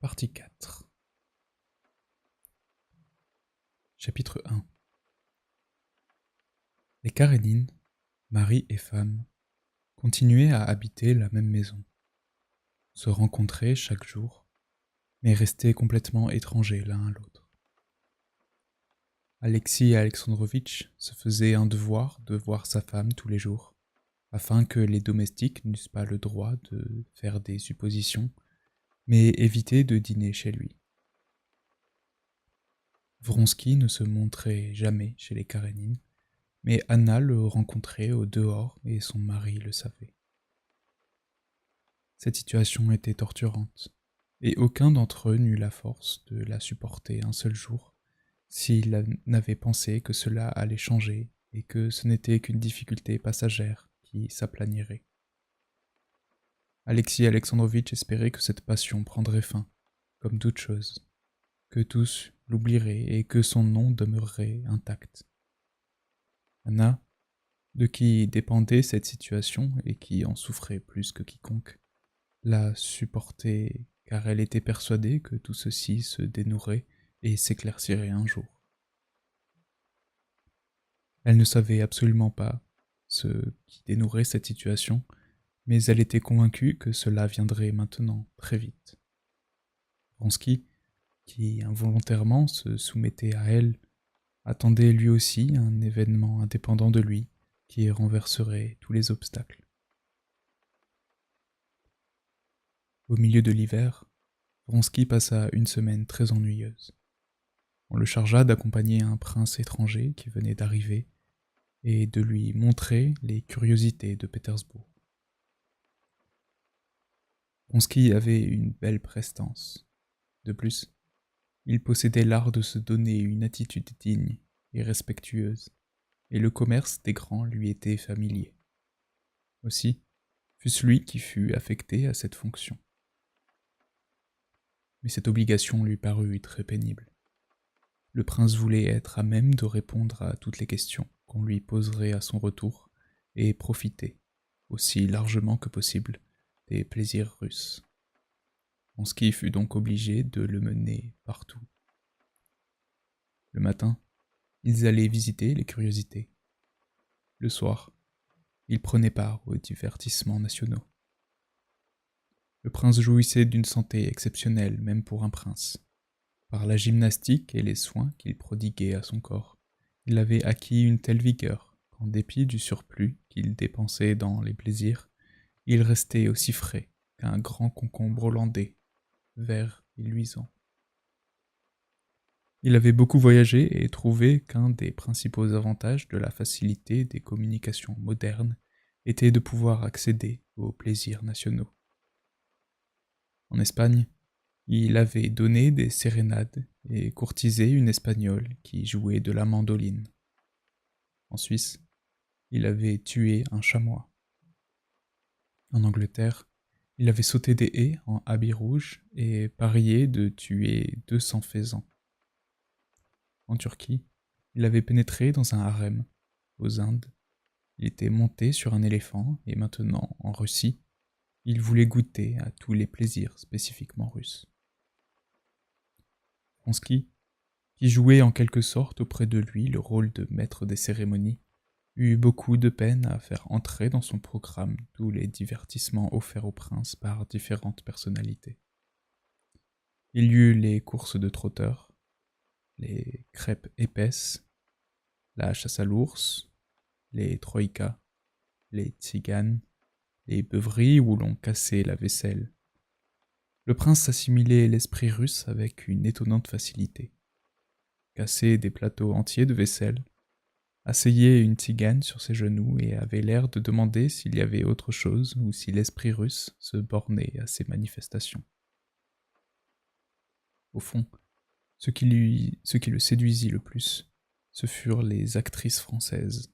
Partie 4. Chapitre 1. Les Karénines, mari et femme, continuaient à habiter la même maison, se rencontraient chaque jour, mais restaient complètement étrangers l'un à l'autre. Alexis Alexandrovitch se faisait un devoir de voir sa femme tous les jours, afin que les domestiques n'eussent pas le droit de faire des suppositions, mais éviter de dîner chez lui. Vronsky ne se montrait jamais chez les Karénines, mais Anna le rencontrait au dehors et son mari le savait. Cette situation était torturante, et aucun d'entre eux n'eut la force de la supporter un seul jour, s'il n'avait pensé que cela allait changer et que ce n'était qu'une difficulté passagère qui s'aplanirait. Alexis Alexandrovitch espérait que cette passion prendrait fin, comme toute chose, que tous l'oublieraient et que son nom demeurerait intact. Anna, de qui dépendait cette situation et qui en souffrait plus que quiconque, la supportait car elle était persuadée que tout ceci se dénouerait et s'éclaircirait un jour. Elle ne savait absolument pas ce qui dénouerait cette situation, mais elle était convaincue que cela viendrait maintenant, très vite. Vronsky, qui involontairement se soumettait à elle, attendait lui aussi un événement indépendant de lui qui renverserait tous les obstacles. Au milieu de l'hiver, Vronsky passa une semaine très ennuyeuse. On le chargea d'accompagner un prince étranger qui venait d'arriver et de lui montrer les curiosités de Pétersbourg. Vronsky avait une belle prestance. De plus, il possédait l'art de se donner une attitude digne et respectueuse, et le commerce des grands lui était familier. Aussi, fût-ce lui qui fut affecté à cette fonction. Mais cette obligation lui parut très pénible. Le prince voulait être à même de répondre à toutes les questions qu'on lui poserait à son retour et profiter, aussi largement que possible, des plaisirs russes. Vronsky fut donc obligé de le mener partout. Le matin, ils allaient visiter les curiosités. Le soir, ils prenaient part aux divertissements nationaux. Le prince jouissait d'une santé exceptionnelle même pour un prince. Par la gymnastique et les soins qu'il prodiguait à son corps, il avait acquis une telle vigueur qu'en dépit du surplus qu'il dépensait dans les plaisirs, il restait aussi frais qu'un grand concombre hollandais, vert et luisant. Il avait beaucoup voyagé et trouvé qu'un des principaux avantages de la facilité des communications modernes était de pouvoir accéder aux plaisirs nationaux. En Espagne, il avait donné des sérénades et courtisé une Espagnole qui jouait de la mandoline. En Suisse, il avait tué un chamois. En Angleterre, il avait sauté des haies en habit rouge et parié de tuer 200 faisans. En Turquie, il avait pénétré dans un harem. Aux Indes, il était monté sur un éléphant et maintenant, en Russie, il voulait goûter à tous les plaisirs spécifiquement russes. Vronsky, qui jouait en quelque sorte auprès de lui le rôle de maître des cérémonies, eut beaucoup de peine à faire entrer dans son programme tous les divertissements offerts au prince par différentes personnalités. Il y eut les courses de trotteurs, les crêpes épaisses, la chasse à l'ours, les troïkas, les tziganes, les beuveries où l'on cassait la vaisselle. Le prince assimilait l'esprit russe avec une étonnante facilité. Cassait des plateaux entiers de vaisselle, asseyait une tzigane sur ses genoux et avait l'air de demander s'il y avait autre chose ou si l'esprit russe se bornait à ces manifestations. Au fond, ce qui le séduisit le plus, ce furent les actrices françaises.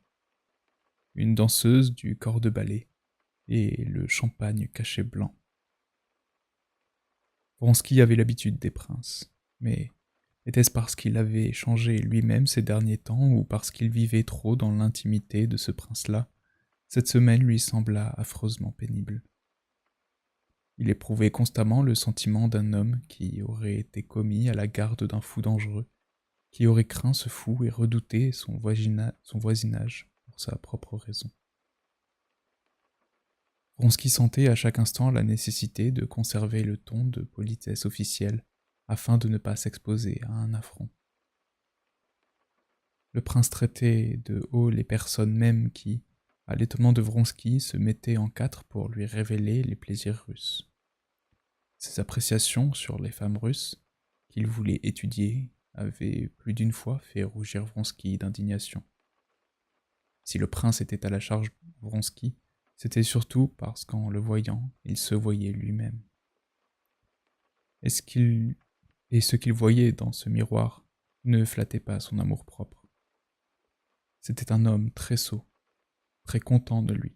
Une danseuse du corps de ballet et le champagne caché blanc. Vronsky avait l'habitude des princes, mais était-ce parce qu'il avait changé lui-même ces derniers temps ou parce qu'il vivait trop dans l'intimité de ce prince-là? Cette semaine lui sembla affreusement pénible. Il éprouvait constamment le sentiment d'un homme qui aurait été commis à la garde d'un fou dangereux, qui aurait craint ce fou et redouté son voisinage pour sa propre raison. Vronsky sentait à chaque instant la nécessité de conserver le ton de politesse officielle afin de ne pas s'exposer à un affront. Le prince traitait de haut les personnes mêmes qui, à l'étonnement de Vronsky, se mettaient en quatre pour lui révéler les plaisirs russes. Ses appréciations sur les femmes russes, qu'il voulait étudier, avaient plus d'une fois fait rougir Vronsky d'indignation. Si le prince était à la charge de Vronsky, c'était surtout parce qu'en le voyant, il se voyait lui-même. Et ce qu'il voyait dans ce miroir ne flattait pas son amour-propre. C'était un homme très sot, très content de lui,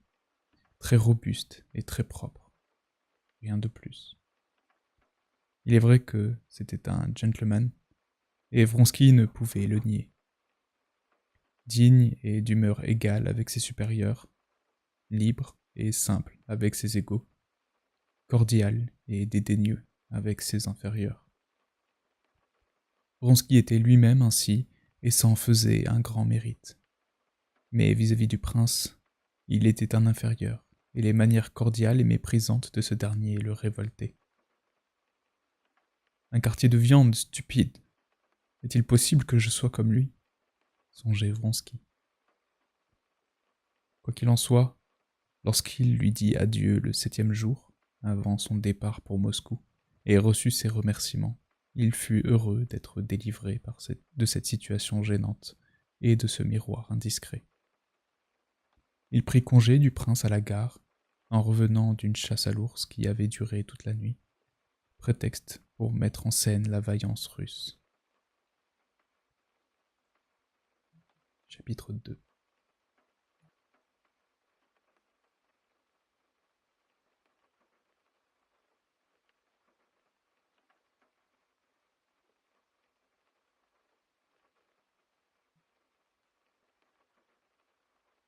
très robuste et très propre. Rien de plus. Il est vrai que c'était un gentleman, et Vronsky ne pouvait le nier. Digne et d'humeur égale avec ses supérieurs, libre et simple avec ses égaux, cordial et dédaigneux avec ses inférieurs. Vronsky était lui-même ainsi et s'en faisait un grand mérite. Mais vis-à-vis du prince, il était un inférieur, et les manières cordiales et méprisantes de ce dernier le révoltaient. Un quartier de viande, stupide! Est-il possible que je sois comme lui? Songeait Vronsky. Quoi qu'il en soit, lorsqu'il lui dit adieu le 7e jour, avant son départ pour Moscou, et reçut ses remerciements, il fut heureux d'être délivré de cette situation gênante et de ce miroir indiscret. Il prit congé du prince à la gare, en revenant d'une chasse à l'ours qui avait duré toute la nuit, prétexte pour mettre en scène la vaillance russe. Chapitre 2.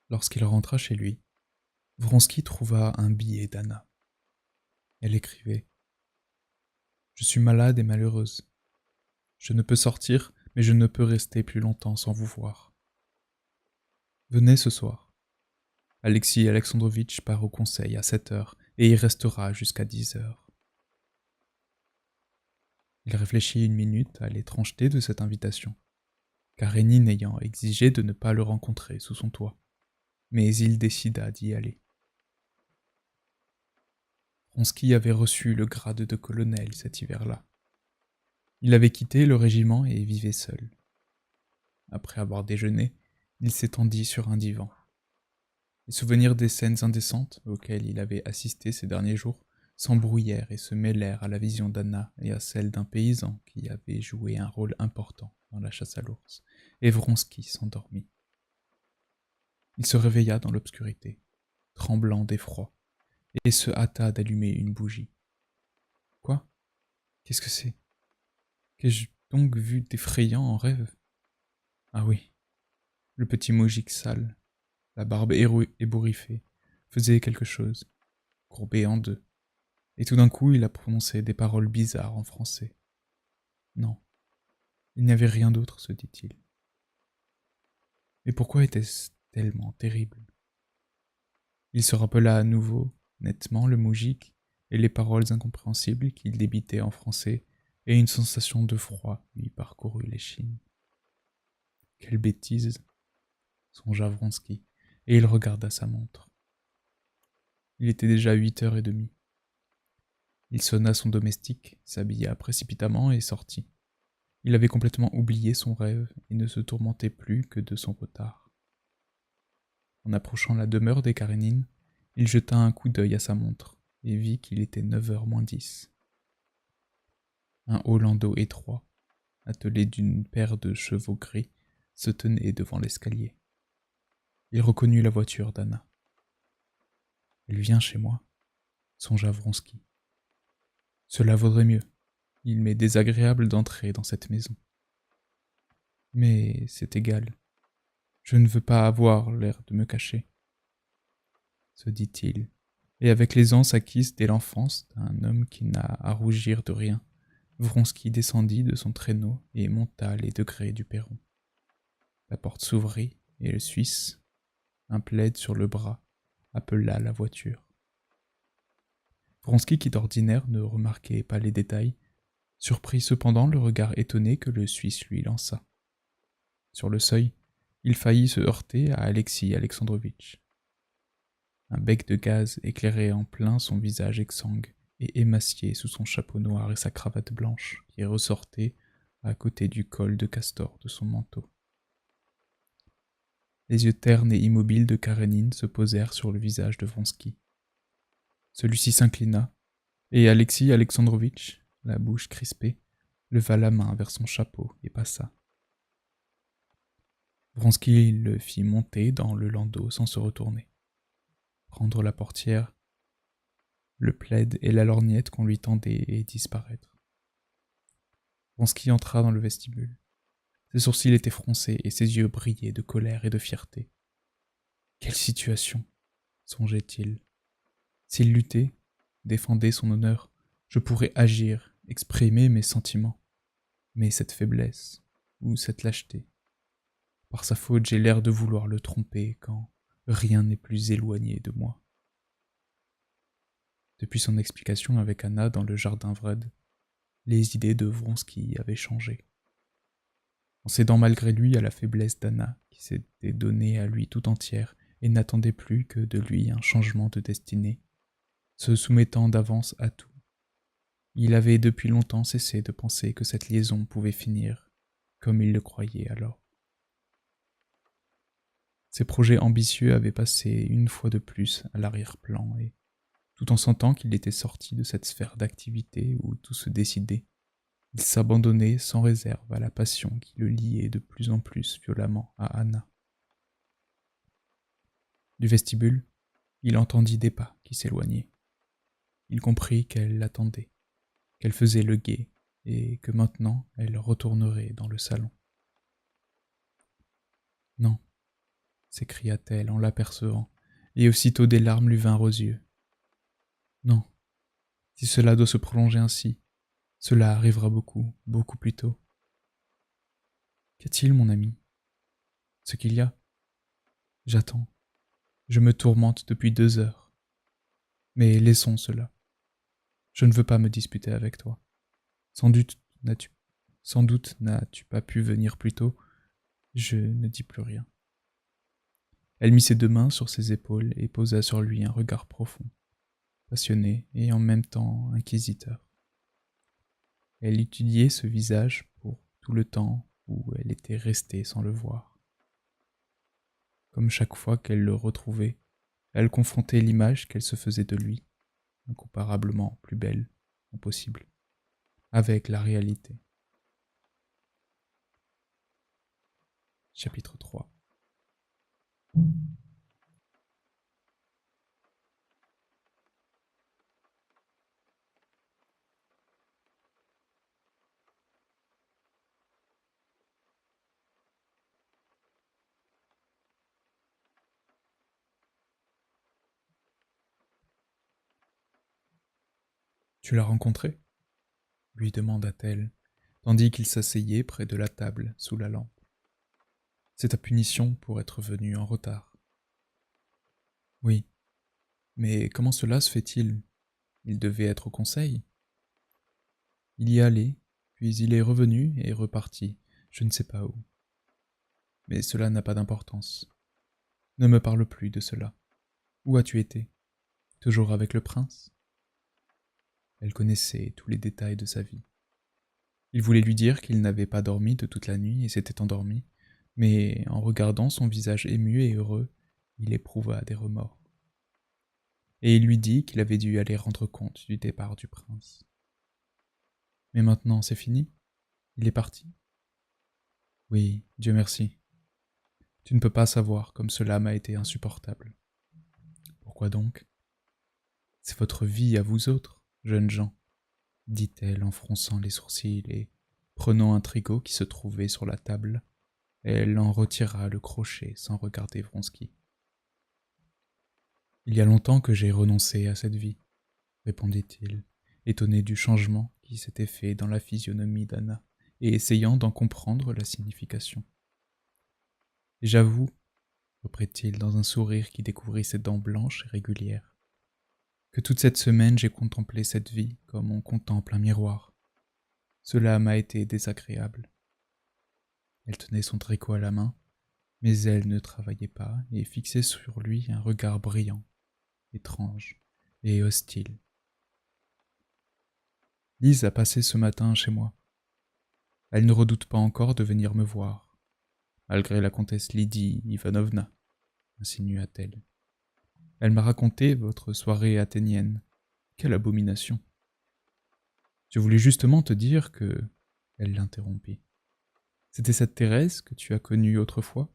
Lorsqu'il rentra chez lui, Vronsky trouva un billet d'Anna. Elle écrivait : « Je suis malade et malheureuse. Je ne peux sortir, mais je ne peux rester plus longtemps sans vous voir. Venez ce soir. Alexis Alexandrovitch part au conseil à 7 heures et y restera jusqu'à 10 heures. » Il réfléchit une minute à l'étrangeté de cette invitation, Karénine ayant exigé de ne pas le rencontrer sous son toit, mais il décida d'y aller. Vronsky avait reçu le grade de colonel cet hiver-là. Il avait quitté le régiment et vivait seul. Après avoir déjeuné, il s'étendit sur un divan. Les souvenirs des scènes indécentes auxquelles il avait assisté ces derniers jours s'embrouillèrent et se mêlèrent à la vision d'Anna et à celle d'un paysan qui avait joué un rôle important dans la chasse à l'ours, et Vronsky s'endormit. Il se réveilla dans l'obscurité, tremblant d'effroi, et se hâta d'allumer une bougie. Quoi? Qu'est-ce que c'est? Qu'ai-je donc vu d'effrayant en rêve? Ah oui, le petit moujik sale, la barbe ébouriffée, faisait quelque chose, courbé en deux, et tout d'un coup il a prononcé des paroles bizarres en français. Non, il n'y avait rien d'autre, se dit-il. Mais pourquoi était-ce tellement terrible? Il se rappela à nouveau, nettement, le moujik et les paroles incompréhensibles qu'il débitait en français, et une sensation de froid lui parcourut l'échine. Quelle bêtise, songea Vronsky, et il regarda sa montre. Il était déjà 8h30. Il sonna son domestique, s'habilla précipitamment et sortit. Il avait complètement oublié son rêve et ne se tourmentait plus que de son retard. En approchant la demeure des Karénines, il jeta un coup d'œil à sa montre et vit qu'il était 9h moins 10. Un haut landau étroit, attelé d'une paire de chevaux gris, se tenait devant l'escalier. Il reconnut la voiture d'Anna. « Elle vient chez moi, » songea Vronsky. « Cela vaudrait mieux. Il m'est désagréable d'entrer dans cette maison. Mais c'est égal. Je ne veux pas avoir l'air de me cacher, » se dit-il, et avec l'aisance acquise dès l'enfance d'un homme qui n'a à rougir de rien, Vronsky descendit de son traîneau et monta les degrés du perron. La porte s'ouvrit et le Suisse, un plaid sur le bras, appela la voiture. Vronsky, qui d'ordinaire ne remarquait pas les détails, surprit cependant le regard étonné que le Suisse lui lança. Sur le seuil, il faillit se heurter à Alexis Alexandrovitch. Un bec de gaz éclairait en plein son visage exsangue et émacié sous son chapeau noir et sa cravate blanche qui ressortait à côté du col de castor de son manteau. Les yeux ternes et immobiles de Karénine se posèrent sur le visage de Vronsky. Celui-ci s'inclina, et Alexis Alexandrovitch, la bouche crispée, leva la main vers son chapeau et passa. Vronsky le fit monter dans le landau sans se retourner. Prendre la portière, le plaid et la lorgnette qu'on lui tendait et disparaître. Vronsky entra dans le vestibule. Ses sourcils étaient froncés et ses yeux brillaient de colère et de fierté. Quelle situation, songeait-il. S'il luttait, défendait son honneur, je pourrais agir, exprimer mes sentiments. Mais cette faiblesse, ou cette lâcheté, par sa faute j'ai l'air de vouloir le tromper quand rien n'est plus éloigné de moi. Depuis son explication avec Anna dans le jardin Vred, les idées de Vronsky avaient changé. En cédant malgré lui à la faiblesse d'Anna, qui s'était donnée à lui tout entière et n'attendait plus que de lui un changement de destinée, se soumettant d'avance à tout, il avait depuis longtemps cessé de penser que cette liaison pouvait finir comme il le croyait alors. Ses projets ambitieux avaient passé une fois de plus à l'arrière-plan et, tout en sentant qu'il était sorti de cette sphère d'activité où tout se décidait, il s'abandonnait sans réserve à la passion qui le liait de plus en plus violemment à Anna. Du vestibule, il entendit des pas qui s'éloignaient. Il comprit qu'elle l'attendait, qu'elle faisait le guet et que maintenant elle retournerait dans le salon. Non, s'écria-t-elle en l'apercevant, et aussitôt des larmes lui vinrent aux yeux. Non, si cela doit se prolonger ainsi, cela arrivera beaucoup, beaucoup plus tôt. Qu'y-a-t-il, mon ami? Ce qu'il y a? J'attends. Je me tourmente depuis 2 heures. Mais laissons cela. Je ne veux pas me disputer avec toi. Sans doute n'as-tu pas pu venir plus tôt. Je ne dis plus rien. Elle mit ses 2 mains sur ses épaules et posa sur lui un regard profond, passionné et en même temps inquisiteur. Elle étudiait ce visage pour tout le temps où elle était restée sans le voir. Comme chaque fois qu'elle le retrouvait, elle confrontait l'image qu'elle se faisait de lui, incomparablement plus belle, impossible, avec la réalité. Chapitre 3. Tu l'as rencontré? Lui demanda-t-elle, tandis qu'il s'asseyait près de la table sous la lampe. C'est ta punition pour être venu en retard. Oui, mais comment cela se fait-il? Il devait être au conseil. Il y allait, puis il est revenu et reparti, je ne sais pas où. Mais cela n'a pas d'importance. Ne me parle plus de cela. Où as-tu été? Toujours avec le prince? Elle connaissait tous les détails de sa vie. Il voulait lui dire qu'il n'avait pas dormi de toute la nuit et s'était endormi, mais en regardant son visage ému et heureux, il éprouva des remords. Et il lui dit qu'il avait dû aller rendre compte du départ du prince. Mais maintenant, c'est fini? Il est parti? Oui, Dieu merci. Tu ne peux pas savoir comme cela m'a été insupportable. Pourquoi donc? C'est votre vie à vous autres, jeunes gens, dit-elle en fronçant les sourcils et, prenant un tricot qui se trouvait sur la table, elle en retira le crochet sans regarder Vronsky. Il y a longtemps que j'ai renoncé à cette vie, répondit-il, étonné du changement qui s'était fait dans la physionomie d'Anna, et essayant d'en comprendre la signification. Et j'avoue, reprit-il dans un sourire qui découvrit ses dents blanches et régulières, que toute cette semaine j'ai contemplé cette vie comme on contemple un miroir. Cela m'a été désagréable. Elle tenait son tricot à la main, mais elle ne travaillait pas et fixait sur lui un regard brillant, étrange et hostile. Lise a passé ce matin chez moi. Elle ne redoute pas encore de venir me voir, malgré la comtesse Lydie Ivanovna, insinua-t-elle. Elle m'a raconté votre soirée athénienne. Quelle abomination! Je voulais justement te dire que... Elle l'interrompit. C'était cette Thérèse que tu as connue autrefois?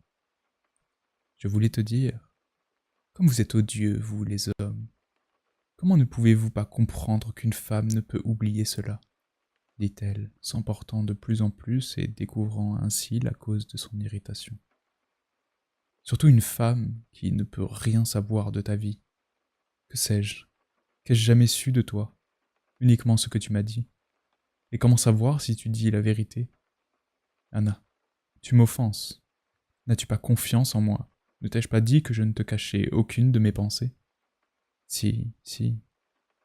Je voulais te dire... Comme vous êtes odieux, vous les hommes. Comment ne pouvez-vous pas comprendre qu'une femme ne peut oublier cela? Dit-elle, s'emportant de plus en plus et découvrant ainsi la cause de son irritation. Surtout une femme qui ne peut rien savoir de ta vie. Que sais-je? Qu'ai-je jamais su de toi? Uniquement ce que tu m'as dit. Et comment savoir si tu dis la vérité? Anna, tu m'offenses. N'as-tu pas confiance en moi? Ne t'ai-je pas dit que je ne te cachais aucune de mes pensées? Si, si,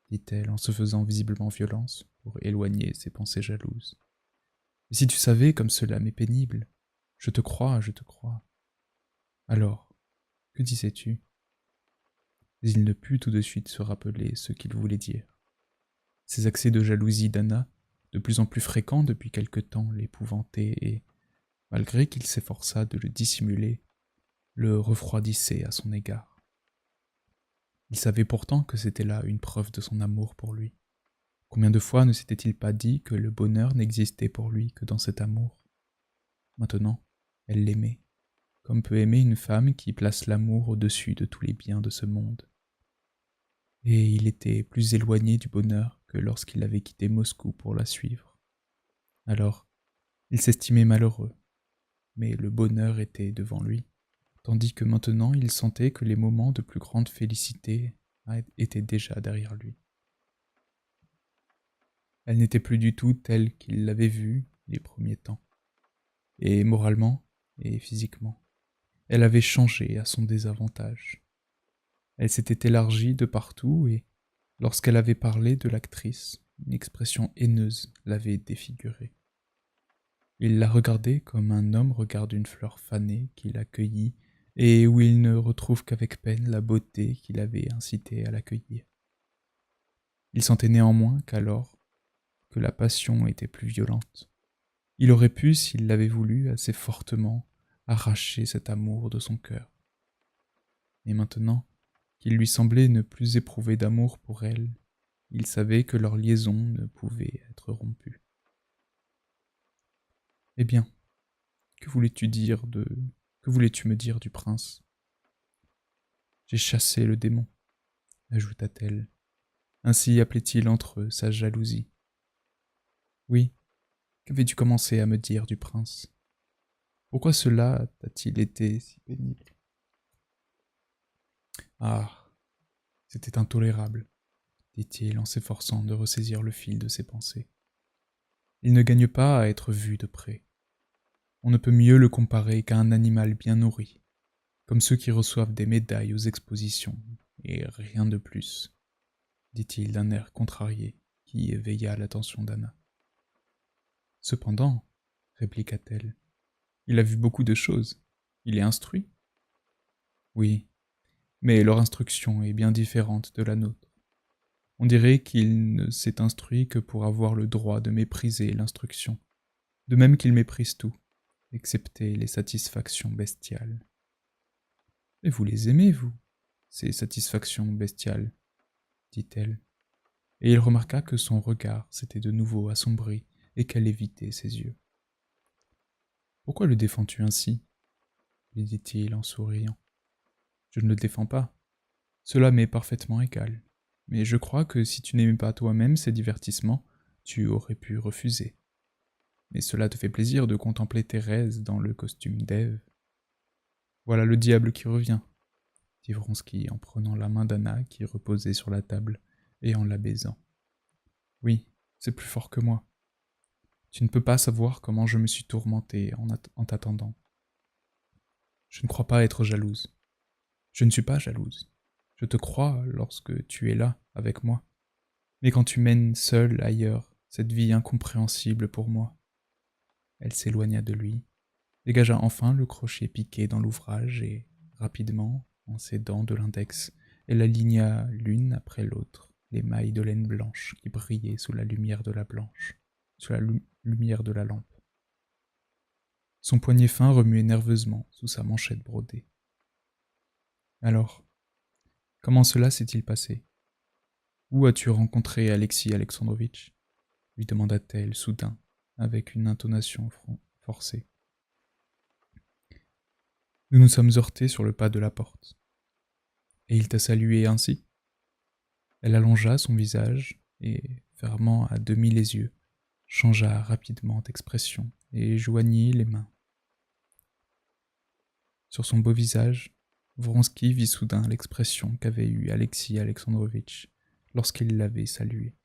dit-elle en se faisant visiblement violence pour éloigner ses pensées jalouses. Et si tu savais comme cela m'est pénible, je te crois, je te crois. Alors, que disais-tu? Mais il ne put tout de suite se rappeler ce qu'il voulait dire. Ces accès de jalousie d'Anna, de plus en plus fréquents depuis quelque temps, l'épouvantaient et, malgré qu'il s'efforça de le dissimuler, le refroidissaient à son égard. Il savait pourtant que c'était là une preuve de son amour pour lui. Combien de fois ne s'était-il pas dit que le bonheur n'existait pour lui que dans cet amour? Maintenant, elle l'aimait, comme peut aimer une femme qui place l'amour au-dessus de tous les biens de ce monde. Et il était plus éloigné du bonheur que lorsqu'il avait quitté Moscou pour la suivre. Alors, il s'estimait malheureux, mais le bonheur était devant lui, tandis que maintenant il sentait que les moments de plus grande félicité étaient déjà derrière lui. Elle n'était plus du tout telle qu'il l'avait vue les premiers temps, et moralement et physiquement. Elle avait changé à son désavantage. Elle s'était élargie de partout et, lorsqu'elle avait parlé de l'actrice, une expression haineuse l'avait défigurée. Il la regardait comme un homme regarde une fleur fanée qu'il a cueillie et où il ne retrouve qu'avec peine la beauté qui l'avait incité à la cueillir. Il sentait néanmoins qu'alors que la passion était plus violente. Il aurait pu, s'il l'avait voulu assez fortement, arracher cet amour de son cœur. Mais maintenant qu'il lui semblait ne plus éprouver d'amour pour elle, il savait que leur liaison ne pouvait être rompue. Eh bien, que voulais-tu me dire du prince? J'ai chassé le démon, ajouta-t-elle. Ainsi appelait-il entre eux sa jalousie. Oui, qu'avais-tu commencé à me dire du prince? Pourquoi cela t'a-t-il été si pénible? Ah, c'était intolérable, dit-il en s'efforçant de ressaisir le fil de ses pensées. Il ne gagne pas à être vu de près. On ne peut mieux le comparer qu'à un animal bien nourri, comme ceux qui reçoivent des médailles aux expositions, et rien de plus, dit-il d'un air contrarié qui éveilla l'attention d'Anna. Cependant, répliqua-t-elle, il a vu beaucoup de choses. Il est instruit? Oui, mais leur instruction est bien différente de la nôtre. On dirait qu'il ne s'est instruit que pour avoir le droit de mépriser l'instruction, de même qu'il méprise tout, excepté les satisfactions bestiales. Mais vous les aimez, vous, ces satisfactions bestiales, dit-elle, et il remarqua que son regard s'était de nouveau assombri et qu'elle évitait ses yeux. Pourquoi le défends-tu ainsi? Lui dit-il en souriant. Je ne le défends pas. Cela m'est parfaitement égal. Mais je crois que si tu n'aimais pas toi-même ces divertissements, tu aurais pu refuser. Mais cela te fait plaisir de contempler Thérèse dans le costume d'Ève. Voilà le diable qui revient. dit Vronsky en prenant la main d'Anna qui reposait sur la table et en la baisant. Oui, c'est plus fort que moi. Tu ne peux pas savoir comment je me suis tourmenté en t'attendant. Je ne crois pas être jalouse. Je ne suis pas jalouse. Je te crois lorsque tu es là, avec moi. Mais quand tu mènes seule ailleurs cette vie incompréhensible pour moi. Elle s'éloigna de lui, dégagea enfin le crochet piqué dans l'ouvrage et, rapidement, en s'aidant de l'index, elle aligna l'une après l'autre les mailles de laine blanche qui brillaient sous la lumière de lumière de la lampe. Son poignet fin remuait nerveusement sous sa manchette brodée. Alors, comment cela s'est-il passé? Où as-tu rencontré Alexis Alexandrovitch? Lui demanda-t-elle soudain, avec une intonation forcée. Nous nous sommes heurtés sur le pas de la porte. Et il t'a salué ainsi? Elle allongea son visage et, fermant à demi les yeux, changea rapidement d'expression et joignit les mains. Sur son beau visage, Vronsky vit soudain l'expression qu'avait eue Alexis Alexandrovitch lorsqu'il l'avait salué.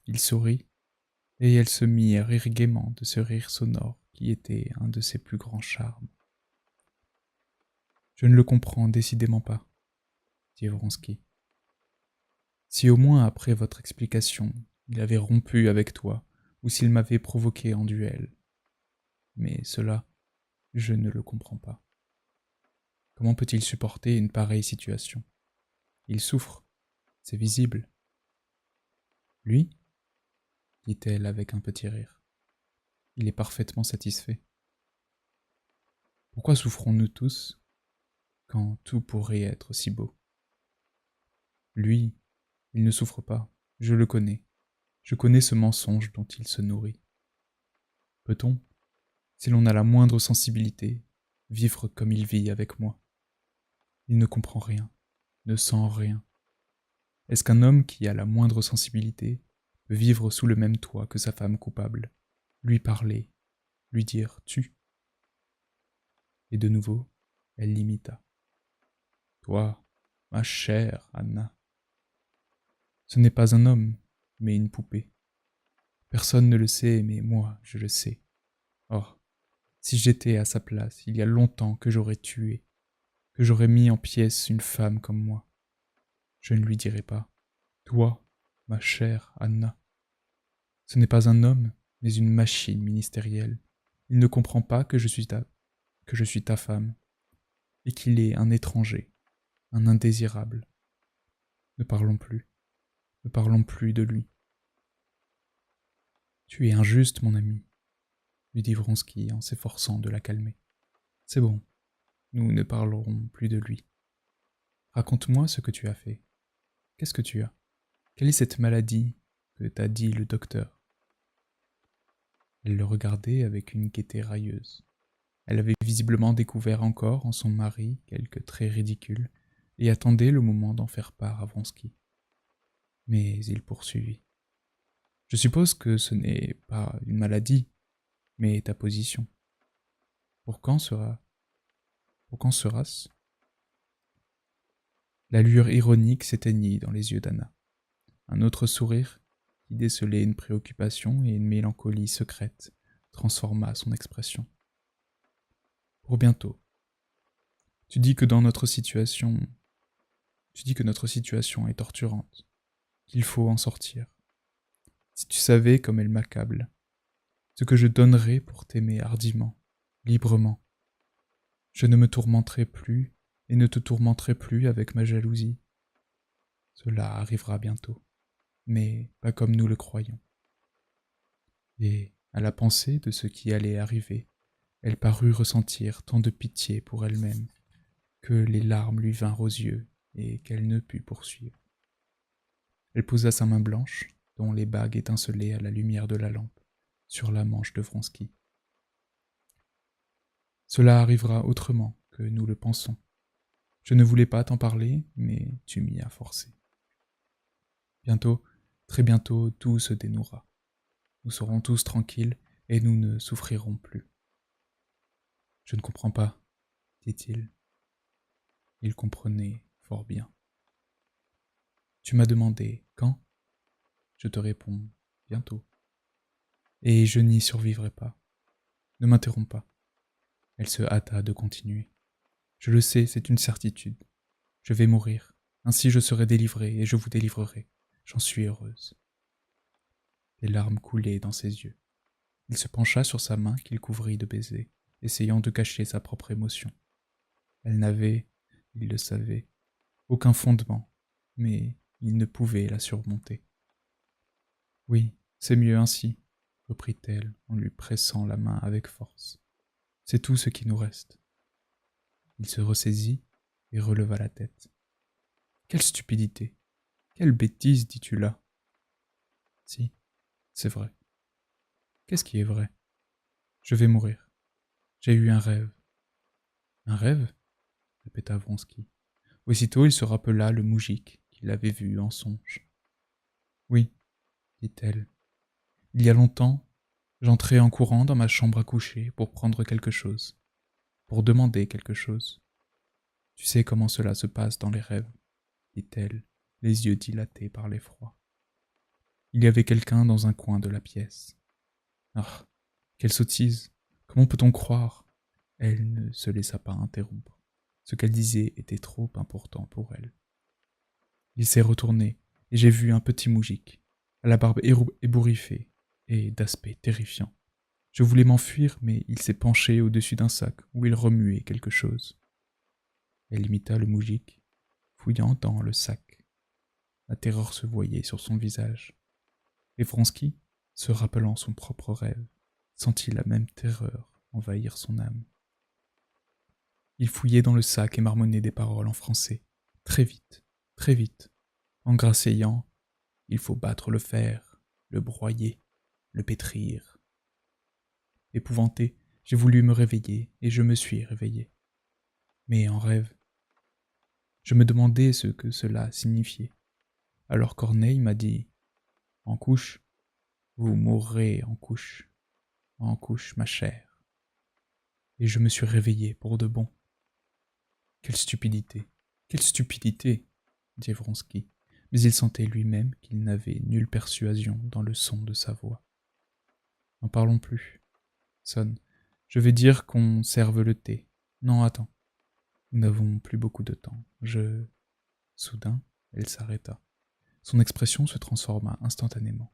Il sourit, et elle se mit à rire gaiement de ce rire sonore qui était un de ses plus grands charmes. Je ne le comprends décidément pas, dit Vronsky. Si au moins après votre explication, il avait rompu avec toi, ou s'il m'avait provoqué en duel. Mais cela, je ne le comprends pas. Comment peut-il supporter une pareille situation? Il souffre, c'est visible. Lui? Dit-elle avec un petit rire. Il est parfaitement satisfait. Pourquoi souffrons-nous tous quand tout pourrait être si beau? Lui, il ne souffre pas, je le connais. Je connais ce mensonge dont il se nourrit. Peut-on, si l'on a la moindre sensibilité, vivre comme il vit avec moi? Il ne comprend rien, ne sent rien. Est-ce qu'un homme qui a la moindre sensibilité peut vivre sous le même toit que sa femme coupable, lui parler, lui dire « tu » Et de nouveau, elle l'imita. « Toi, ma chère Anna. » Ce n'est pas un homme, mais une poupée. Personne ne le sait, mais moi, je le sais. Oh, si j'étais à sa place, il y a longtemps que j'aurais tué, que j'aurais mis en pièces une femme comme moi. Je ne lui dirai pas. Toi, ma chère Anna. Ce n'est pas un homme, mais une machine ministérielle. Il ne comprend pas que je suis ta femme, et qu'il est un étranger, un indésirable. Ne parlons plus. Ne parlons plus de lui. Tu es injuste, mon ami, lui dit Vronsky en s'efforçant de la calmer. C'est bon, nous ne parlerons plus de lui. Raconte-moi ce que tu as fait. Qu'est-ce que tu as? Quelle est cette maladie que t'a dit le docteur? Elle le regardait avec une gaieté railleuse. Elle avait visiblement découvert encore en son mari quelques traits ridicules et attendait le moment d'en faire part à Vronsky. Mais il poursuivit. Je suppose que ce n'est pas une maladie, mais ta position. Pour quand sera-ce? La lueur ironique s'éteignit dans les yeux d'Anna. Un autre sourire, qui décelait une préoccupation et une mélancolie secrète, transforma son expression. Pour bientôt. Tu dis que notre situation est torturante, qu'il faut en sortir. Si tu savais comme elle m'accable, ce que je donnerais pour t'aimer hardiment, librement. Je ne me tourmenterai plus et ne te tourmenterai plus avec ma jalousie. Cela arrivera bientôt, mais pas comme nous le croyons. Et, à la pensée de ce qui allait arriver, elle parut ressentir tant de pitié pour elle-même que les larmes lui vinrent aux yeux et qu'elle ne put poursuivre. Elle posa sa main blanche, dont les bagues étincelaient à la lumière de la lampe, sur la manche de Vronsky. Cela arrivera autrement que nous le pensons. Je ne voulais pas t'en parler, mais tu m'y as forcé. Bientôt, très bientôt, tout se dénouera. Nous serons tous tranquilles et nous ne souffrirons plus. Je ne comprends pas, dit-il. Il comprenait fort bien. Tu m'as demandé quand? Je te réponds bientôt. Et je n'y survivrai pas. Ne m'interromps pas. Elle se hâta de continuer. Je le sais, c'est une certitude. Je vais mourir. Ainsi je serai délivrée et je vous délivrerai. J'en suis heureuse. Des larmes coulaient dans ses yeux. Il se pencha sur sa main qu'il couvrit de baisers, essayant de cacher sa propre émotion. Elle n'avait, il le savait, aucun fondement, mais il ne pouvait la surmonter. Oui, c'est mieux ainsi, reprit-elle en lui pressant la main avec force. C'est tout ce qui nous reste. Il se ressaisit et releva la tête. Quelle stupidité! Quelle bêtise dis-tu là? Si, c'est vrai. Qu'est-ce qui est vrai? Je vais mourir. J'ai eu un rêve. Un rêve? Répéta Vronsky. Aussitôt il se rappela le moujik qu'il avait vu en songe. Oui, dit-elle. Il y a longtemps, j'entrai en courant dans ma chambre à coucher pour prendre quelque chose, pour demander quelque chose. Tu sais comment cela se passe dans les rêves, dit-elle, les yeux dilatés par l'effroi. Il y avait quelqu'un dans un coin de la pièce. Ah, quelle sottise! Comment peut-on croire? Elle ne se laissa pas interrompre. Ce qu'elle disait était trop important pour elle. Il s'est retourné, et j'ai vu un petit moujik, à la barbe ébouriffée et d'aspect terrifiant. Je voulais m'enfuir, mais il s'est penché au-dessus d'un sac où il remuait quelque chose. Elle imita le moujik, fouillant dans le sac. La terreur se voyait sur son visage. Et Vronsky, se rappelant son propre rêve, sentit la même terreur envahir son âme. Il fouillait dans le sac et marmonnait des paroles en français. Très vite, en grasseyant « Il faut battre le fer, le broyer, le pétrir ». Épouvanté, j'ai voulu me réveiller et je me suis réveillé. Mais en rêve, je me demandais ce que cela signifiait. Alors Corneille m'a dit « En couche, vous mourrez en couche, ma chère. » Et je me suis réveillé pour de bon. Quelle stupidité, quelle stupidité, dit Vronsky, mais il sentait lui-même qu'il n'avait nulle persuasion dans le son de sa voix. N'en parlons plus. Sonne. Je vais dire qu'on serve le thé. Non, attends. Nous n'avons plus beaucoup de temps. Soudain, elle s'arrêta. Son expression se transforma instantanément.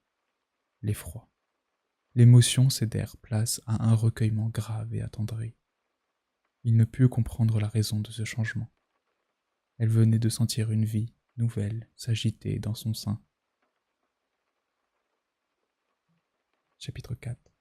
L'effroi. L'émotion cédèrent place à un recueillement grave et attendri. Il ne put comprendre la raison de ce changement. Elle venait de sentir une vie nouvelle s'agiter dans son sein. Chapitre 4.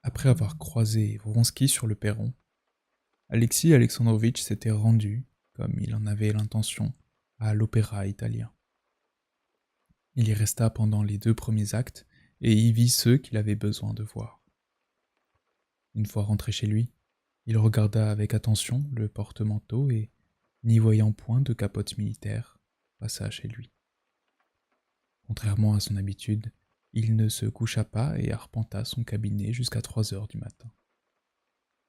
Après avoir croisé Vronsky sur le perron, Alexis Alexandrovitch s'était rendu, comme il en avait l'intention, à l'opéra italien. Il y resta pendant les 2 premiers actes et y vit ceux qu'il avait besoin de voir. Une fois rentré chez lui, il regarda avec attention le porte-manteau et, n'y voyant point de capote militaire, passa chez lui. Contrairement à son habitude, il ne se coucha pas et arpenta son cabinet jusqu'à 3 heures du matin.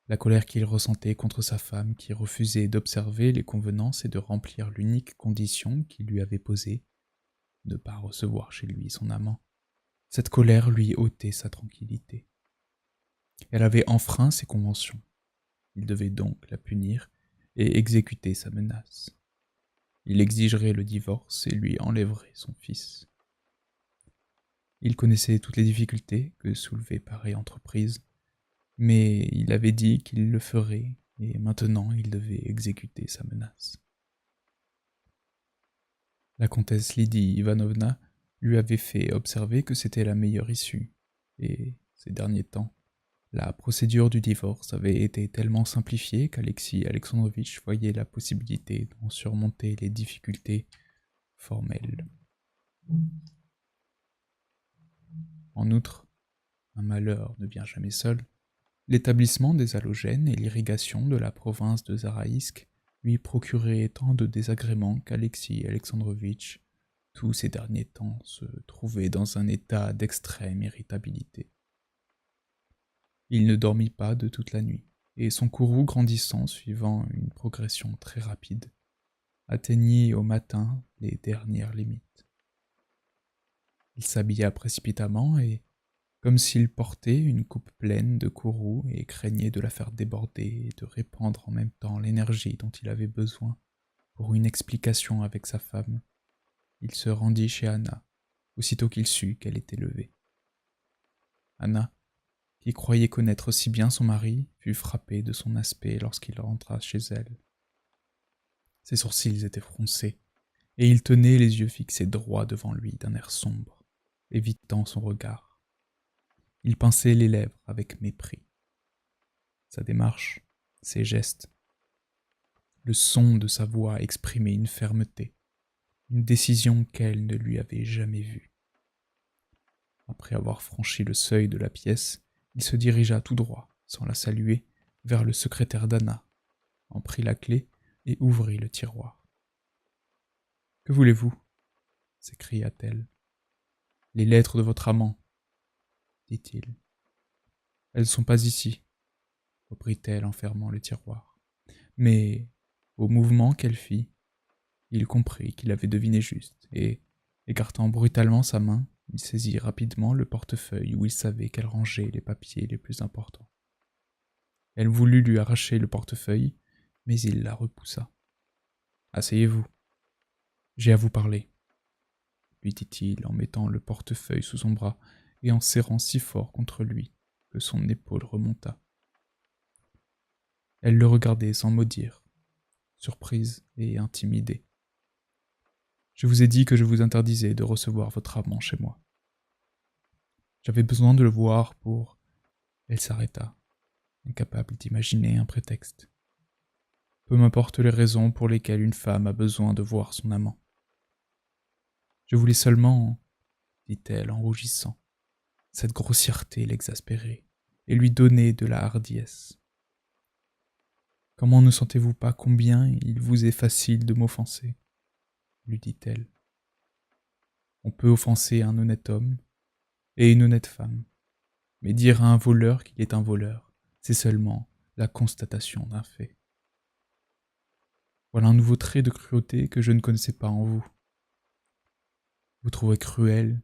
La colère qu'il ressentait contre sa femme qui refusait d'observer les convenances et de remplir l'unique condition qu'il lui avait posée, ne pas recevoir chez lui son amant, cette colère lui ôtait sa tranquillité. Elle avait enfreint ses conventions. Il devait donc la punir et exécuter sa menace. Il exigerait le divorce et lui enlèverait son fils. Il connaissait toutes les difficultés que soulevait pareille entreprise, mais il avait dit qu'il le ferait, et maintenant il devait exécuter sa menace. La comtesse Lydie Ivanovna lui avait fait observer que c'était la meilleure issue, et, ces derniers temps, la procédure du divorce avait été tellement simplifiée qu'Alexis Alexandrovitch voyait la possibilité d'en surmonter les difficultés formelles. En outre, un malheur ne vient jamais seul, L'établissement des halogènes et l'irrigation de la province de Zaraïsk lui procuraient tant de désagréments qu'Alexis Alexandrovitch, tous ces derniers temps, se trouvait dans un état d'extrême irritabilité. Il ne dormit pas de toute la nuit, et son courroux grandissant, suivant une progression très rapide, atteignit au matin les dernières limites. Il s'habilla précipitamment et, comme s'il portait une coupe pleine de courroux et craignait de la faire déborder et de répandre en même temps l'énergie dont il avait besoin pour une explication avec sa femme, il se rendit chez Anna, aussitôt qu'il sut qu'elle était levée. Anna, qui croyait connaître si bien son mari, fut frappée de son aspect lorsqu'il rentra chez elle. Ses sourcils étaient froncés, et il tenait les yeux fixés droit devant lui d'un air sombre, évitant son regard. Il pinçait les lèvres avec mépris. Sa démarche, ses gestes, le son de sa voix exprimait une fermeté, une décision qu'elle ne lui avait jamais vue. Après avoir franchi le seuil de la pièce, il se dirigea tout droit, sans la saluer, vers le secrétaire d'Anna, en prit la clé et ouvrit le tiroir. « Que voulez-vous » s'écria-t-elle. « Les lettres de votre amant, » dit-il. « Elles ne sont pas ici, » reprit-elle en fermant le tiroir. Mais, au mouvement qu'elle fit, il comprit qu'il avait deviné juste, et, écartant brutalement sa main, il saisit rapidement le portefeuille où il savait qu'elle rangeait les papiers les plus importants. Elle voulut lui arracher le portefeuille, mais il la repoussa. « Asseyez-vous. J'ai à vous parler, » lui dit-il en mettant le portefeuille sous son bras et en serrant si fort contre lui que son épaule remonta. Elle le regardait sans mot dire, surprise et intimidée. « Je vous ai dit que je vous interdisais de recevoir votre amant chez moi. J'avais besoin de le voir pour... » Elle s'arrêta, incapable d'imaginer un prétexte. « Peu m'importe les raisons pour lesquelles une femme a besoin de voir son amant. Je voulais seulement, dit-elle en rougissant. Cette grossièreté l'exaspérait et lui donnait de la hardiesse. Comment ne sentez-vous pas combien il vous est facile de m'offenser, lui dit-elle. On peut offenser un honnête homme et une honnête femme, mais dire à un voleur qu'il est un voleur, c'est seulement la constatation d'un fait. Voilà un nouveau trait de cruauté que je ne connaissais pas en vous. Vous trouvez cruel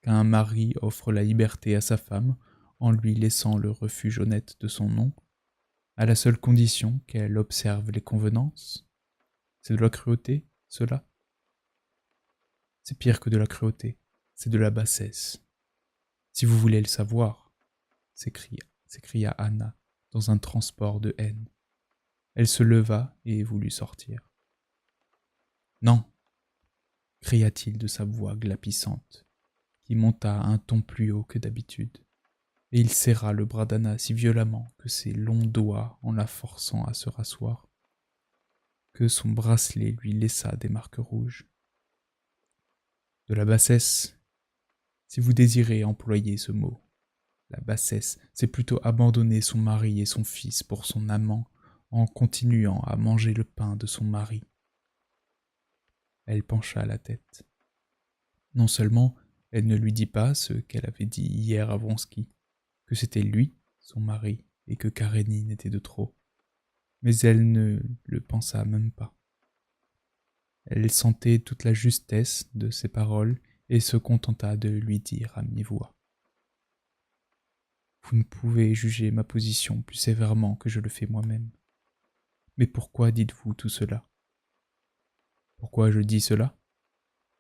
qu'un mari offre la liberté à sa femme en lui laissant le refuge honnête de son nom, à la seule condition qu'elle observe les convenances? C'est de la cruauté, cela? C'est pire que de la cruauté, c'est de la bassesse. Si vous voulez le savoir, s'écria Anna dans un transport de haine. Elle se leva et voulut sortir. Non, cria-t-il de sa voix glapissante, qui monta à un ton plus haut que d'habitude, et il serra le bras d'Anna si violemment que ses longs doigts, en la forçant à se rasseoir, que son bracelet lui laissa des marques rouges. De la bassesse, si vous désirez employer ce mot. La bassesse, c'est plutôt abandonner son mari et son fils pour son amant en continuant à manger le pain de son mari. Elle pencha la tête. Non seulement elle ne lui dit pas ce qu'elle avait dit hier à Vronsky, que c'était lui, son mari, et que Karénine était de trop, mais elle ne le pensa même pas. Elle sentait toute la justesse de ses paroles et se contenta de lui dire à mi-voix. Vous ne pouvez juger ma position plus sévèrement que je le fais moi-même. Mais pourquoi dites-vous tout cela? Pourquoi je dis cela?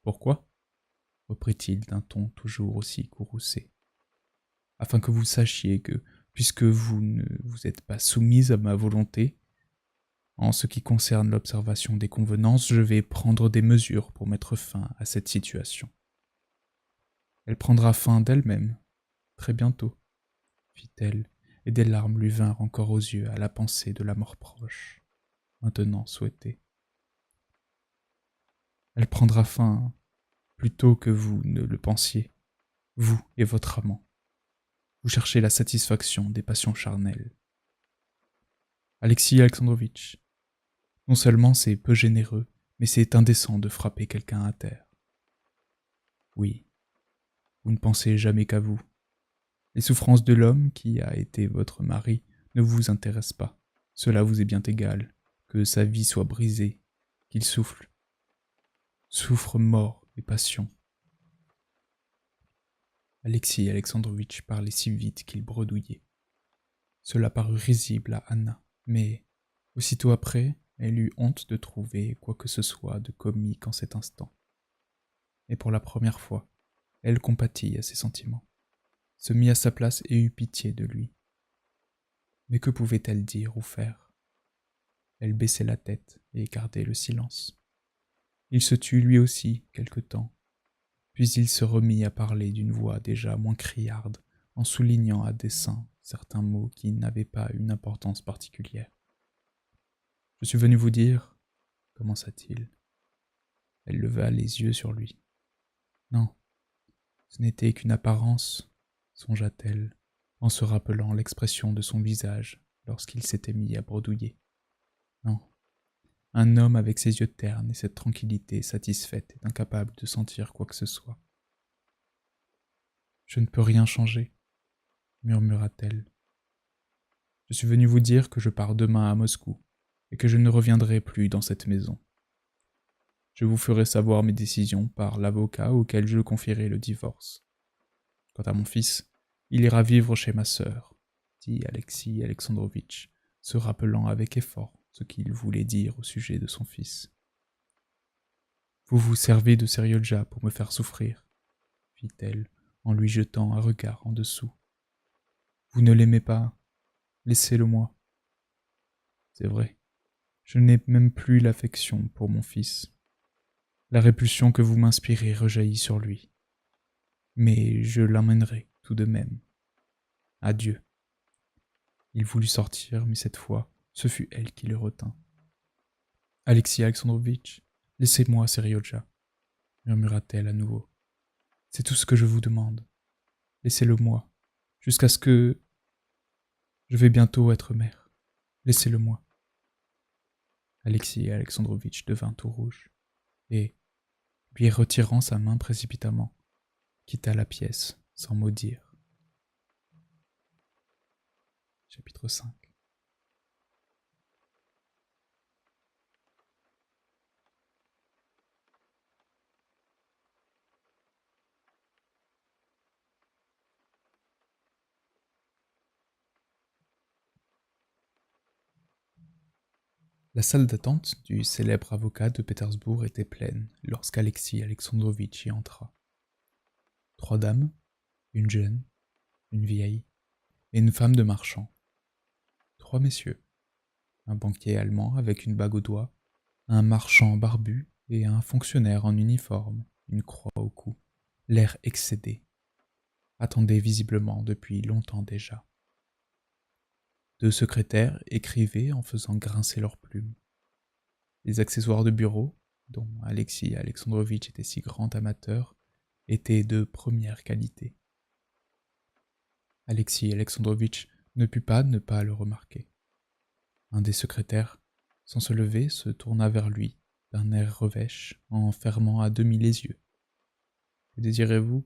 Pourquoi? Reprit-il d'un ton toujours aussi courroucé. Afin que vous sachiez que, puisque vous ne vous êtes pas soumise à ma volonté, en ce qui concerne l'observation des convenances, je vais prendre des mesures pour mettre fin à cette situation. Elle prendra fin d'elle-même, très bientôt, fit-elle, et des larmes lui vinrent encore aux yeux à la pensée de la mort proche, maintenant souhaitée. Elle prendra fin plus tôt que vous ne le pensiez, vous et votre amant. Vous cherchez la satisfaction des passions charnelles. Alexis Alexandrovitch, non seulement c'est peu généreux, mais c'est indécent de frapper quelqu'un à terre. Oui, vous ne pensez jamais qu'à vous. Les souffrances de l'homme qui a été votre mari ne vous intéressent pas. Cela vous est bien égal, que sa vie soit brisée, qu'il souffre mort et passion. Alexis Alexandrovitch parlait si vite qu'il bredouillait. Cela parut risible à Anna, mais aussitôt après, elle eut honte de trouver quoi que ce soit de comique en cet instant. Et pour la première fois, elle compatit à ses sentiments, se mit à sa place et eut pitié de lui. Mais que pouvait-elle dire ou faire? Elle baissait la tête et gardait le silence. Il se tut lui aussi quelque temps, puis il se remit à parler d'une voix déjà moins criarde, en soulignant à dessein certains mots qui n'avaient pas une importance particulière. « Je suis venu vous dire, » commença-t-il. Elle leva les yeux sur lui. « Non, ce n'était qu'une apparence, » songea-t-elle, en se rappelant l'expression de son visage lorsqu'il s'était mis à bredouiller. Non, un homme avec ses yeux ternes et cette tranquillité satisfaite est incapable de sentir quoi que ce soit. « Je ne peux rien changer, » murmura-t-elle. « Je suis venu vous dire que je pars demain à Moscou et que je ne reviendrai plus dans cette maison. Je vous ferai savoir mes décisions par l'avocat auquel je confierai le divorce. Quant à mon fils, il ira vivre chez ma sœur, » dit Alexis Alexandrovitch, se rappelant avec effort ce qu'il voulait dire au sujet de son fils. « Vous vous servez de Seriolja pour me faire souffrir, » fit-elle en lui jetant un regard en dessous. « Vous ne l'aimez pas, laissez-le-moi. C'est vrai, je n'ai même plus l'affection pour mon fils. La répulsion que vous m'inspirez rejaillit sur lui. Mais je l'emmènerai tout de même. Adieu. » Il voulut sortir, mais cette fois, ce fut elle qui le retint. « Alexis Alexandrovitch, laissez-moi, Seriolja, » murmura-t-elle à nouveau. « C'est tout ce que je vous demande. Laissez-le-moi, jusqu'à ce que... Je vais bientôt être mère. Laissez-le-moi. » Alexis Alexandrovitch devint tout rouge, et, lui retirant sa main précipitamment, quitta la pièce sans mot dire. Chapitre 5. La salle d'attente du célèbre avocat de Pétersbourg était pleine lorsqu'Alexis Alexandrovitch y entra. 3 dames, une jeune, une vieille et une femme de marchand. 3 messieurs, un banquier allemand avec une bague au doigt, un marchand barbu et un fonctionnaire en uniforme, une croix au cou, l'air excédé, attendaient visiblement depuis longtemps déjà. 2 secrétaires écrivaient en faisant grincer leurs plumes. Les accessoires de bureau, dont Alexis Alexandrovitch était si grand amateur, étaient de première qualité. Alexis Alexandrovitch ne put pas ne pas le remarquer. Un des secrétaires, sans se lever, se tourna vers lui, d'un air revêche, en fermant à demi les yeux. « Que désirez-vous » ? »«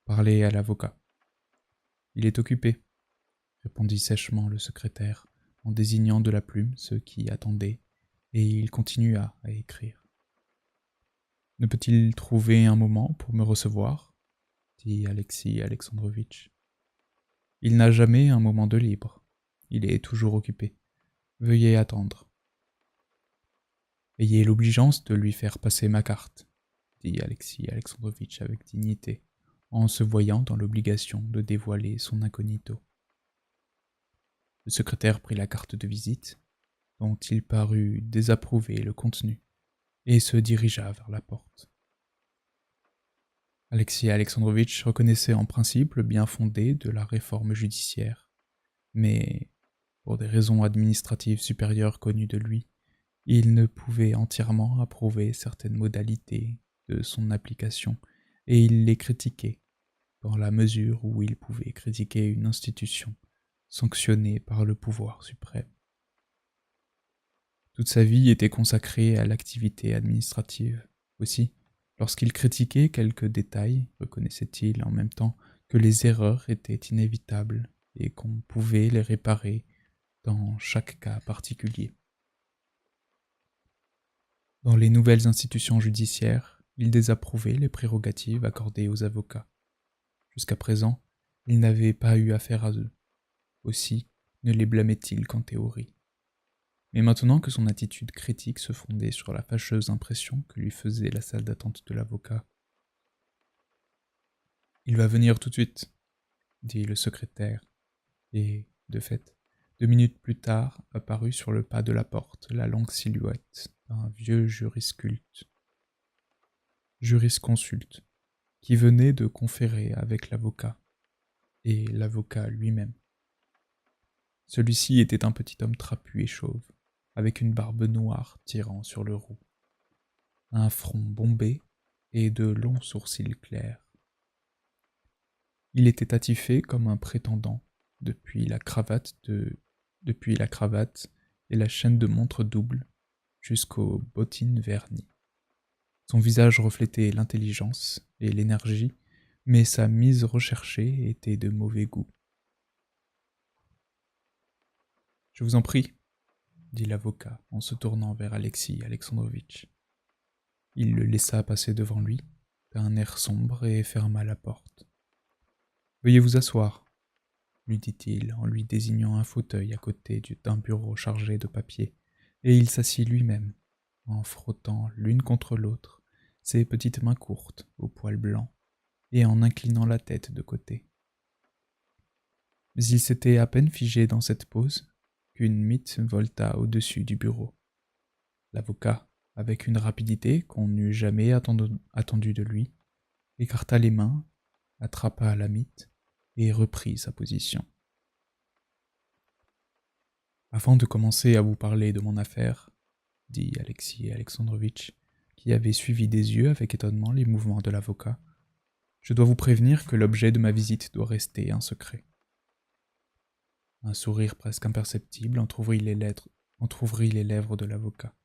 Parler à l'avocat. »« Il est occupé, » répondit sèchement le secrétaire, en désignant de la plume ceux qui attendaient, et il continua à écrire. « Ne peut-il trouver un moment pour me recevoir » dit Alexis Alexandrovitch. « Il n'a jamais un moment de libre. Il est toujours occupé. Veuillez attendre. »« Ayez l'obligeance de lui faire passer ma carte, » dit Alexis Alexandrovitch avec dignité, en se voyant dans l'obligation de dévoiler son incognito. Le secrétaire prit la carte de visite, dont il parut désapprouver le contenu, et se dirigea vers la porte. Alexis Alexandrovitch reconnaissait en principe le bien fondé de la réforme judiciaire, mais, pour des raisons administratives supérieures connues de lui, il ne pouvait entièrement approuver certaines modalités de son application, et il les critiquait, dans la mesure où il pouvait critiquer une institution sanctionnée par le pouvoir suprême. Toute sa vie était consacrée à l'activité administrative. Aussi, lorsqu'il critiquait quelques détails, reconnaissait-il en même temps que les erreurs étaient inévitables et qu'on pouvait les réparer dans chaque cas particulier. Dans les nouvelles institutions judiciaires, il désapprouvait les prérogatives accordées aux avocats. Jusqu'à présent, il n'avait pas eu affaire à eux. Aussi, ne les blâmait-il qu'en théorie. Mais maintenant que son attitude critique se fondait sur la fâcheuse impression que lui faisait la salle d'attente de l'avocat. « Il va venir tout de suite », dit le secrétaire, et, de fait, 2 minutes plus tard, apparut sur le pas de la porte la longue silhouette d'un vieux jurisconsulte, qui venait de conférer avec l'avocat, et l'avocat lui-même. Celui-ci était un petit homme trapu et chauve, avec une barbe noire tirant sur le roux, un front bombé et de longs sourcils clairs. Il était attifé comme un prétendant, depuis la cravate et la chaîne de montre double jusqu'aux bottines vernies. Son visage reflétait l'intelligence et l'énergie, mais sa mise recherchée était de mauvais goût. « Je vous en prie, » dit l'avocat en se tournant vers Alexis Alexandrovitch. Il le laissa passer devant lui, d'un air sombre, et ferma la porte. « Veuillez vous asseoir, » lui dit-il en lui désignant un fauteuil à côté d'un bureau chargé de papiers, et il s'assit lui-même, en frottant l'une contre l'autre ses petites mains courtes aux poils blancs, et en inclinant la tête de côté. Mais il s'était à peine figé dans cette pose qu'une mitte volta au-dessus du bureau. L'avocat, avec une rapidité qu'on n'eût jamais attendue de lui, écarta les mains, attrapa la mitte et reprit sa position. « Avant de commencer à vous parler de mon affaire, » dit Alexis Alexandrovitch, qui avait suivi des yeux avec étonnement les mouvements de l'avocat, « je dois vous prévenir que l'objet de ma visite doit rester un secret. » Un sourire presque imperceptible entr'ouvrit les lèvres de l'avocat,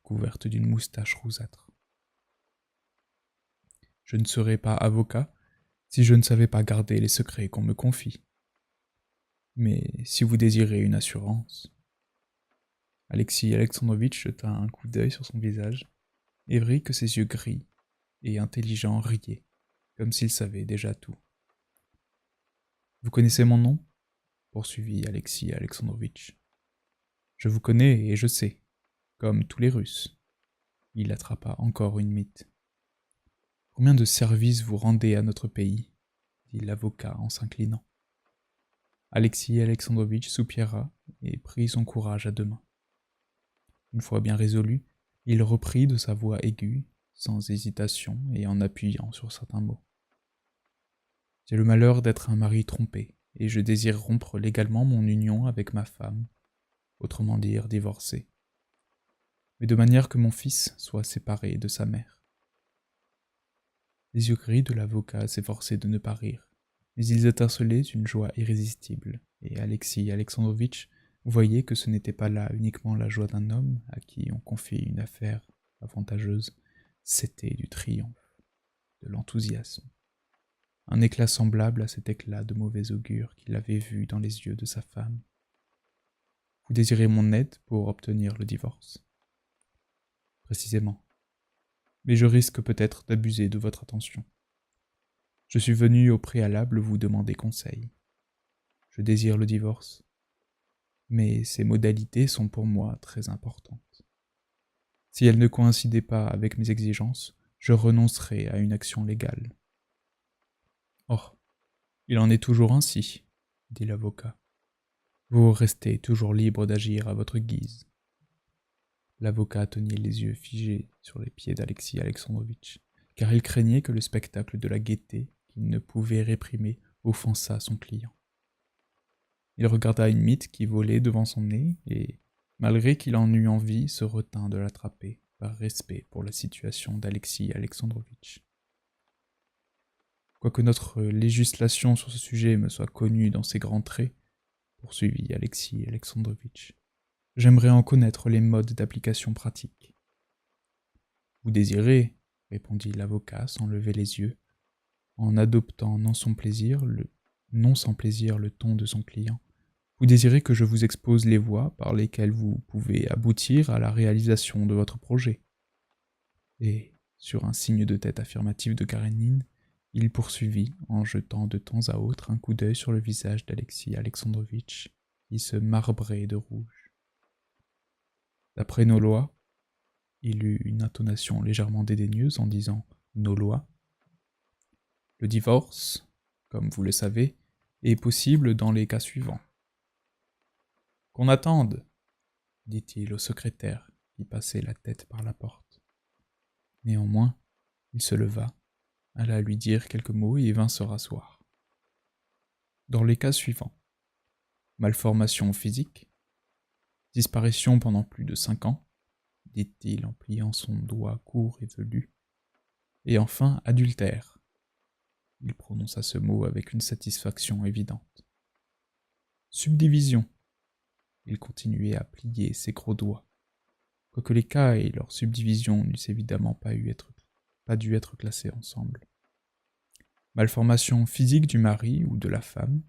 couvertes d'une moustache rougeâtre. « Je ne serais pas avocat si je ne savais pas garder les secrets qu'on me confie. Mais si vous désirez une assurance... » Alexis Alexandrovitch jeta un coup d'œil sur son visage et vit que ses yeux gris et intelligents riaient, comme s'il savait déjà tout. « Vous connaissez mon nom ?» poursuivit Alexis Alexandrovitch. « Je vous connais et je sais, comme tous les Russes. » Il attrapa encore une mitte. « Combien de services vous rendez à notre pays ?» dit l'avocat en s'inclinant. Alexis Alexandrovitch soupira et prit son courage à deux mains. Une fois bien résolu, il reprit de sa voix aiguë, sans hésitation et en appuyant sur certains mots. « J'ai le malheur d'être un mari trompé, et je désire rompre légalement mon union avec ma femme, autrement dire divorcer, mais de manière que mon fils soit séparé de sa mère. » Les yeux gris de l'avocat s'efforçaient de ne pas rire, mais ils étincelaient d'une joie irrésistible, et Alexis Alexandrovitch voyait que ce n'était pas là uniquement la joie d'un homme à qui on confie une affaire avantageuse, c'était du triomphe, de l'enthousiasme, un éclat semblable à cet éclat de mauvais augure qu'il avait vu dans les yeux de sa femme. « Vous désirez mon aide pour obtenir le divorce ?»« Précisément. Mais je risque peut-être d'abuser de votre attention. Je suis venu au préalable vous demander conseil. Je désire le divorce, mais ses modalités sont pour moi très importantes. Si elles ne coïncidaient pas avec mes exigences, je renoncerai à une action légale. » « Or, il en est toujours ainsi, » dit l'avocat. « Vous restez toujours libre d'agir à votre guise. » L'avocat atteignait les yeux figés sur les pieds d'Alexis Alexandrovitch, car il craignait que le spectacle de la gaieté qu'il ne pouvait réprimer offensât son client. Il regarda une mitte qui volait devant son nez et, malgré qu'il en eût envie, se retint de l'attraper, par respect pour la situation d'Alexis Alexandrovitch. Quoique notre législation sur ce sujet me soit connue dans ses grands traits, poursuivit Alexis Alexandrovitch, j'aimerais en connaître les modes d'application pratiques. Vous désirez, répondit l'avocat sans lever les yeux, en adoptant non sans plaisir le ton de son client. Vous désirez que je vous expose les voies par lesquelles vous pouvez aboutir à la réalisation de votre projet. Et, sur un signe de tête affirmatif de Karénine, il poursuivit en jetant de temps à autre un coup d'œil sur le visage d'Alexis Alexandrovitch, qui se marbrait de rouge. D'après nos lois, il eut une intonation légèrement dédaigneuse en disant « nos lois ». Le divorce, comme vous le savez, est possible dans les cas suivants. « Qu'on attende !» dit-il au secrétaire qui passait la tête par la porte. Néanmoins, il se leva, alla lui dire quelques mots et vint se rasseoir. Dans les cas suivants, malformation physique, disparition pendant plus de 5 ans, dit-il en pliant son doigt court et velu, et enfin adultère. Il prononça ce mot avec une satisfaction évidente. Subdivision. Il continuait à plier ses gros doigts, quoique les cas et leur subdivision n'eussent évidemment pas dû être classés ensemble. Malformation physique du mari ou de la femme,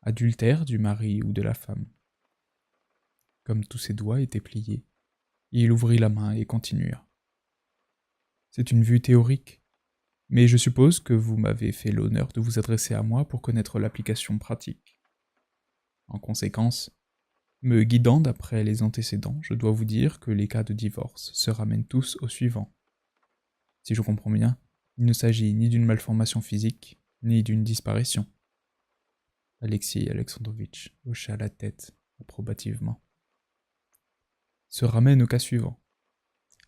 adultère du mari ou de la femme. Comme tous ses doigts étaient pliés, il ouvrit la main et continua. C'est une vue théorique, mais je suppose que vous m'avez fait l'honneur de vous adresser à moi pour connaître l'application pratique. En conséquence, me guidant d'après les antécédents, je dois vous dire que les cas de divorce se ramènent tous au suivant. Si je comprends bien, il ne s'agit ni d'une malformation physique, ni d'une disparition. Alexis Alexandrovitch hocha la tête approbativement. Se ramène au cas suivant.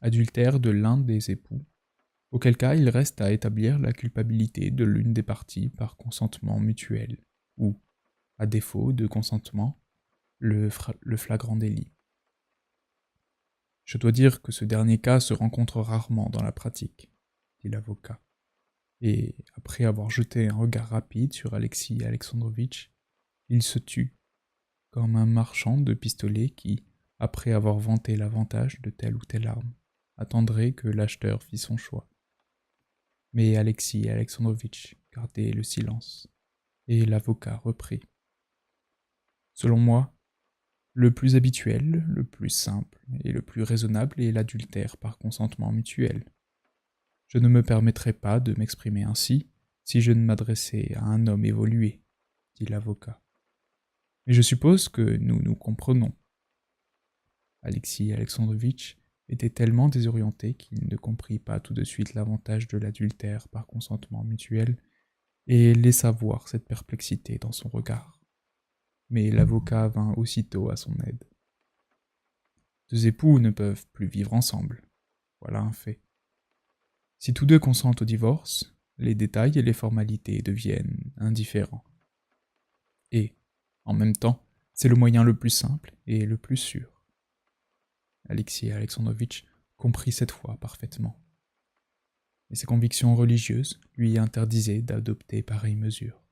Adultère de l'un des époux, auquel cas il reste à établir la culpabilité de l'une des parties par consentement mutuel, ou, à défaut de consentement, le flagrant délit. Je dois dire que ce dernier cas se rencontre rarement dans la pratique, dit l'avocat, et, après avoir jeté un regard rapide sur Alexis Alexandrovitch, il se tut, comme un marchand de pistolets qui, après avoir vanté l'avantage de telle ou telle arme, attendrait que l'acheteur fît son choix. Mais Alexis Alexandrovitch gardait le silence, et l'avocat reprit. Selon moi, le plus habituel, le plus simple et le plus raisonnable est l'adultère par consentement mutuel. Je ne me permettrais pas de m'exprimer ainsi si je ne m'adressais à un homme évolué, dit l'avocat. Mais je suppose que nous nous comprenons. Alexis Alexandrovitch était tellement désorienté qu'il ne comprit pas tout de suite l'avantage de l'adultère par consentement mutuel et laissa voir cette perplexité dans son regard. Mais l'avocat vint aussitôt à son aide. Deux époux ne peuvent plus vivre ensemble. Voilà un fait. Si tous deux consentent au divorce, les détails et les formalités deviennent indifférents. Et, en même temps, c'est le moyen le plus simple et le plus sûr. Alexis Alexandrovitch comprit cette fois parfaitement. Mais ses convictions religieuses lui interdisaient d'adopter pareille mesure.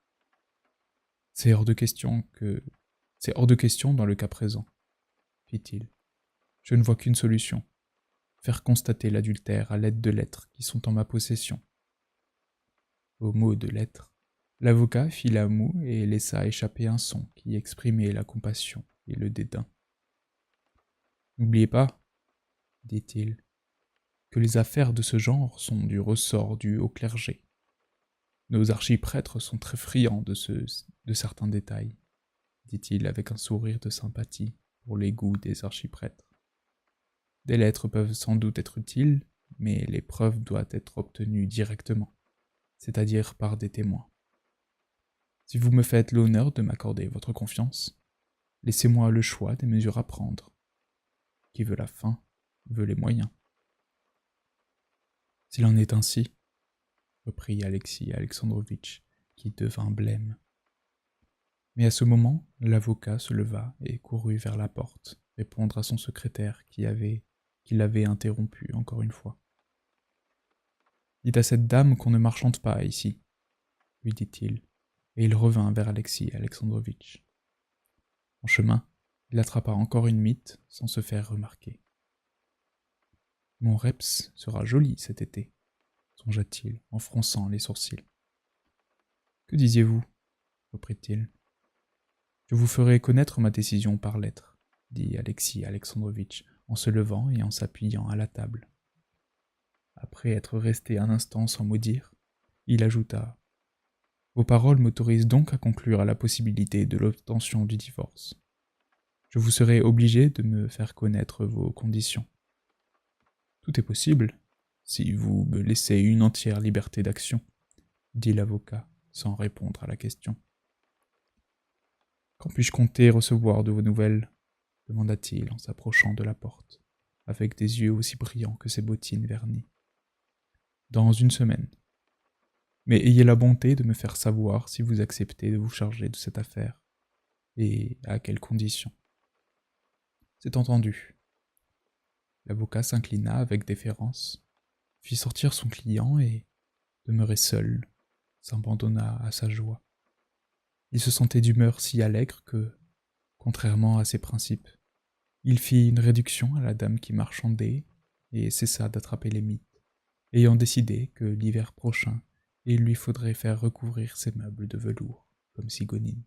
C'est hors de question dans le cas présent, fit-il. Je ne vois qu'une solution. Faire constater l'adultère à l'aide de lettres qui sont en ma possession. Au mot de lettres, l'avocat fit la moue et laissa échapper un son qui exprimait la compassion et le dédain. N'oubliez pas, dit-il, que les affaires de ce genre sont du ressort du haut clergé. Nos archiprêtres sont très friands de certains détails, dit-il avec un sourire de sympathie pour les goûts des archiprêtres. Des lettres peuvent sans doute être utiles, mais les preuves doivent être obtenues directement, c'est-à-dire par des témoins. Si vous me faites l'honneur de m'accorder votre confiance, laissez-moi le choix des mesures à prendre. Qui veut la fin, veut les moyens. S'il en est ainsi, reprit Alexis Alexandrovitch, qui devint blême. Mais à ce moment, l'avocat se leva et courut vers la porte, répondre à son secrétaire qui l'avait interrompu encore une fois. Dites à cette dame qu'on ne marchande pas ici, lui dit-il, et il revint vers Alexis Alexandrovitch. En chemin, il attrapa encore une mythe sans se faire remarquer. Mon reps sera joli cet été, songea-t-il en fronçant les sourcils. Que disiez-vous? Reprit-il. Je vous ferai connaître ma décision par lettre, dit Alexis Alexandrovitch en se levant et en s'appuyant à la table. Après être resté un instant sans mot dire, il ajouta: Vos paroles m'autorisent donc à conclure à la possibilité de l'obtention du divorce. Je vous serai obligé de me faire connaître vos conditions. Tout est possible, si vous me laissez une entière liberté d'action, dit l'avocat, sans répondre à la question. Quand puis-je compter recevoir de vos nouvelles? Demanda-t-il en s'approchant de la porte, avec des yeux aussi brillants que ses bottines vernies. Dans une semaine. Mais ayez la bonté de me faire savoir si vous acceptez de vous charger de cette affaire, et à quelles conditions. C'est entendu. L'avocat s'inclina avec déférence, fit sortir son client et, demeuré seul, s'abandonna à sa joie. Il se sentait d'humeur si allègre que, contrairement à ses principes, il fit une réduction à la dame qui marchandait et cessa d'attraper les mythes, ayant décidé que l'hiver prochain, il lui faudrait faire recouvrir ses meubles de velours, comme Sigonine.